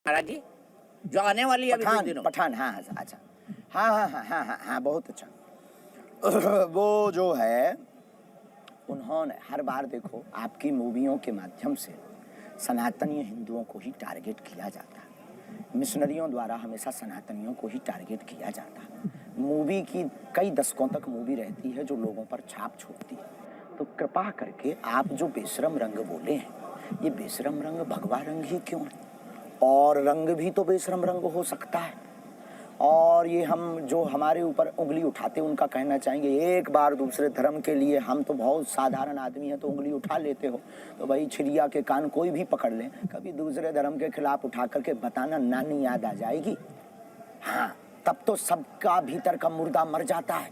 महाराज जी जो आने वाली है अभी कुछ दिनों। पठान, हाँ अच्छा, हाँ बहुत अच्छा। वो जो है उन्होंने हर बार देखो आपकी मूवियों के माध्यम से सनातनी हिंदुओं को ही टारगेट किया जाता है, मिशनरियों द्वारा हमेशा सनातनियों को ही टारगेट किया जाता है। मूवी की कई दशकों तक मूवी रहती है जो लोगों पर छाप छोड़ती है। तो कृपा करके आप जो बेशरम रंग बोले हैं, ये बेशरम रंग भगवा रंग ही क्यों है? और रंग भी तो बेशरम रंग हो सकता है। और ये हम जो हमारे ऊपर उंगली उठाते उनका कहना चाहेंगे, एक बार दूसरे धर्म के लिए हम तो बहुत साधारण आदमी हैं तो उंगली उठा लेते हो, तो भाई छिड़िया के कान कोई भी पकड़ ले, कभी दूसरे धर्म के खिलाफ उठा करके बताना नानी याद आ जाएगी। हाँ, तब तो सबका भीतर का मुर्दा मर जाता है,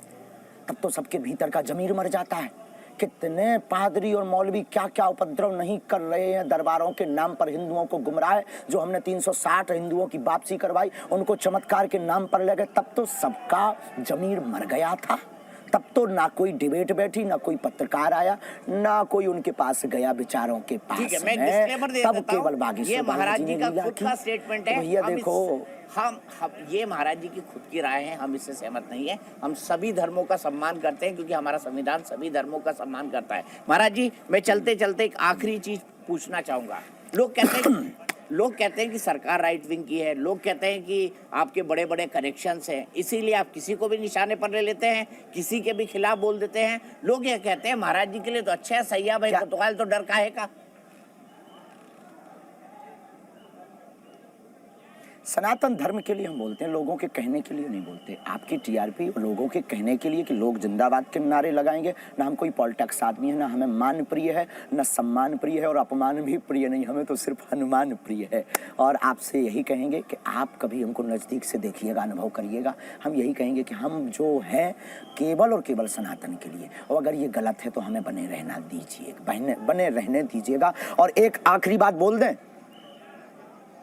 तब तो सबके भीतर का जमीर मर जाता है। कितने पादरी और मौलवी क्या क्या उपद्रव नहीं कर रहे हैं दरबारों के नाम पर हिंदुओं को गुमराह। जो हमने 360 हिंदुओं की वापसी करवाई, उनको चमत्कार के नाम पर ले गए, तब तो सबका जमीर मर गया था। तब तो ना कोई डिबेट बैठी, ना कोई पत्रकार आया, ना कोई उनके पास गया विचारों के पास। ठीक है, मैं डिस्क्लेमर दे देता हूं, केवल बागी ये महाराज जी का खुद का स्टेटमेंट है। भैया देखो, हम ये महाराज जी की खुद की राय है, हम इससे सहमत नहीं है। हम सभी धर्मों का सम्मान करते हैं क्योंकि हमारा संविधान सभी धर्मों का सम्मान करता है। महाराज जी, मैं चलते चलते एक आखिरी चीज पूछना चाहूंगा। लोग कहते हैं कि सरकार राइट विंग की है, लोग कहते हैं कि आपके बड़े बड़े कनेक्शंस हैं, इसीलिए आप किसी को भी निशाने पर ले लेते हैं, किसी के भी खिलाफ बोल देते हैं। लोग ये कहते हैं महाराज जी के लिए तो अच्छा है, सैया भाई कोतवाल तो डर काहे का। सनातन धर्म के लिए हम बोलते हैं, लोगों के कहने के लिए नहीं बोलते। आपकी टीआरपी लोगों के कहने के लिए कि लोग जिंदाबाद के नारे लगाएंगे। ना हम कोई पॉलिटिक्स आदमी है, ना हमें मान प्रिय है, ना सम्मान प्रिय है, और अपमान भी प्रिय नहीं, हमें तो सिर्फ हनुमान प्रिय है। और आपसे यही कहेंगे कि आप कभी हमको नज़दीक से देखिएगा, अनुभव करिएगा। हम यही कहेंगे कि हम जो हैं केवल और केवल सनातन के लिए, और अगर ये गलत है तो हमें बने रहना दीजिए, बने रहने दीजिएगा। और एक आखिरी बात बोल दें।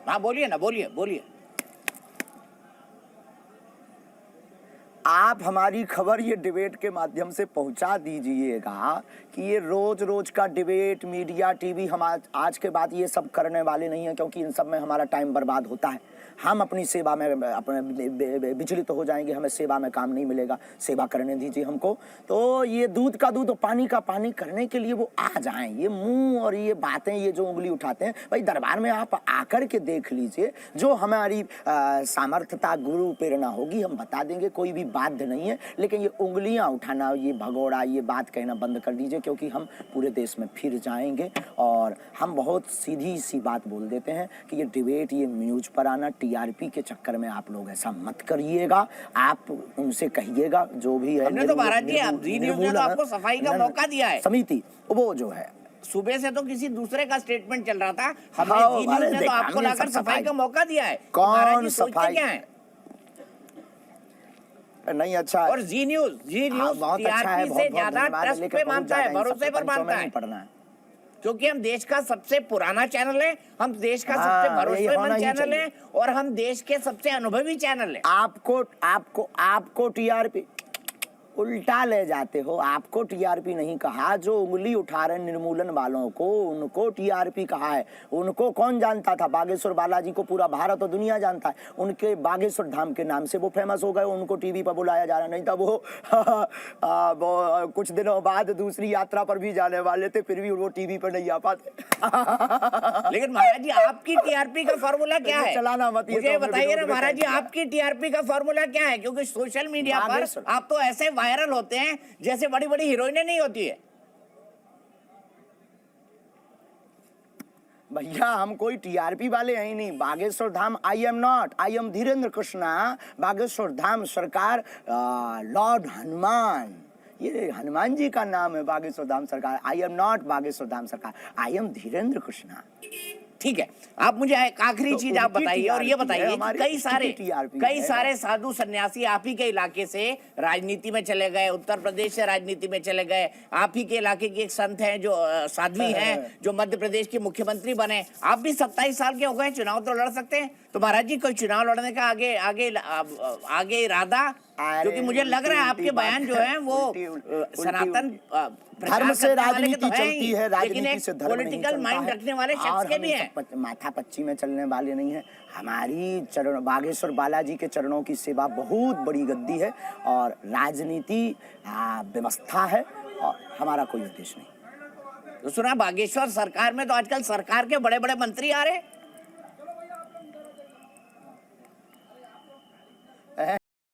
हाँ बोलिए ना, बोलिए। आप हमारी खबर ये डिबेट के माध्यम से पहुंचा दीजिएगा कि ये रोज रोज का डिबेट, मीडिया, टीवी, हम आज के बाद ये सब करने वाले नहीं हैं, क्योंकि इन सब में हमारा टाइम बर्बाद होता है। हम अपनी सेवा में अपने विचलित तो हो जाएंगे, हमें सेवा में काम नहीं मिलेगा। सेवा करने दीजिए हमको। तो ये दूध का दूध और पानी का पानी करने के लिए वो आ जाएं। ये मुंह और ये बातें, ये जो उंगली उठाते हैं, भाई दरबार में आप आकर के देख लीजिए। जो हमारी सामर्थ्यता, गुरु प्रेरणा होगी हम बता देंगे, कोई भी बाध्य नहीं है। लेकिन ये उंगलियां उठाना, ये भगोड़ा, ये बात कहना बंद कर दीजिए, क्योंकि हम पूरे देश में फिर जाएंगे। और हम बहुत सीधी सी बात बोल देते हैं कि ये डिबेट, ये न्यूज पर आना, टीआरपी के चक्कर में आप लोग ऐसा मत करिएगा। आप उनसे कहिएगा जो भी है। हमने तो महाराज जी जी न्यूज़ ने तो आपको सफाई का मौका दिया है। समिति वो जो है सुबह से तो किसी दूसरे का स्टेटमेंट चल रहा था, हमने जी न्यूज़ ने तो आपको लाकर सफाई का मौका दिया है। कौन सफाई क्या है? नहीं अच्छा, और जी न्यूज़ बहुत अच्छा है, से ज्यादा ट्रस्ट पे मानता है, भरोसे पर मानता है, क्योंकि हम देश का सबसे पुराना चैनल है, हम देश का सबसे भरोसेमंद चैनल है, और हम देश के सबसे अनुभवी चैनल है। आपको टीआरपी उल्टा ले जाते हो। आपको टीआरपी नहीं कहा, जो उंगली उठा रहे निर्मूलन वालों को, उनको टीआरपी कहा है। उनको कौन जानता था? बागेश्वर बालाजी को पूरा भारत और दुनिया जानता है। उनके बागेश्वर धाम के नाम से वो फेमस हो गए, उनको टीवी पर बुलाया जा रहा। नहीं था वो कुछ दिनों बाद दूसरी यात्रा पर भी जाने वाले थे, फिर भी वो टीवी पर नहीं आ पाते। लेकिन महाराज जी आपकी टीआरपी का फॉर्मूला क्या है? चलाना मत, मुझे बताइए ना महाराज जी, आपकी टीआरपी का फॉर्मूला क्या है? क्योंकि सोशल मीडिया पर आप तो ऐसे वायरल होते हैं जैसे बड़ी बड़ी हीरोइनें नहीं होती है। भैया हम कोई टीआरपी वाले हैं ही नहीं। Bageshwar Dham, I am not, I am Dhirendra Krishna. Bageshwar Dham Sarkar lord Hanuman, ये हनुमान जी का नाम है बागेश्वर धाम सरकार। आई एम नॉट बागेश्वर धाम सरकार, आई एम धीरेन्द्र कृष्णा। ठीक है, आप मुझे एक आखिरी चीज आप बताइए, और ये बताइए कई सारे साधु सन्यासी आप ही के इलाके से राजनीति में चले गए, उत्तर प्रदेश से राजनीति में चले गए। आप ही के इलाके की एक संत हैं जो साध्वी हैं, जो मध्य प्रदेश के मुख्यमंत्री बने। आप भी 27 साल के हो गए, चुनाव तो लड़ सकते हैं। तो महाराज जी कोई चुनाव लड़ने का आगे इरादा? क्योंकि मुझे लग रहा है आपके बयान जो है वो सनातन धर्म से राजनीति चलती है, राजनीति से धर्म नहीं पॉलिटिकल माइंड रखने वाले शख्स के भी हैं। माथा पच्ची में चलने वाले नहीं है। हमारी चरण बागेश्वर बालाजी के चरणों की सेवा बहुत बड़ी गद्दी है और राजनीति व्यवस्था है और हमारा कोई उद्देश्य नहीं। तो सुना बागेश्वर सरकार में तो आजकल सरकार के बड़े बड़े मंत्री आ रहे हैं।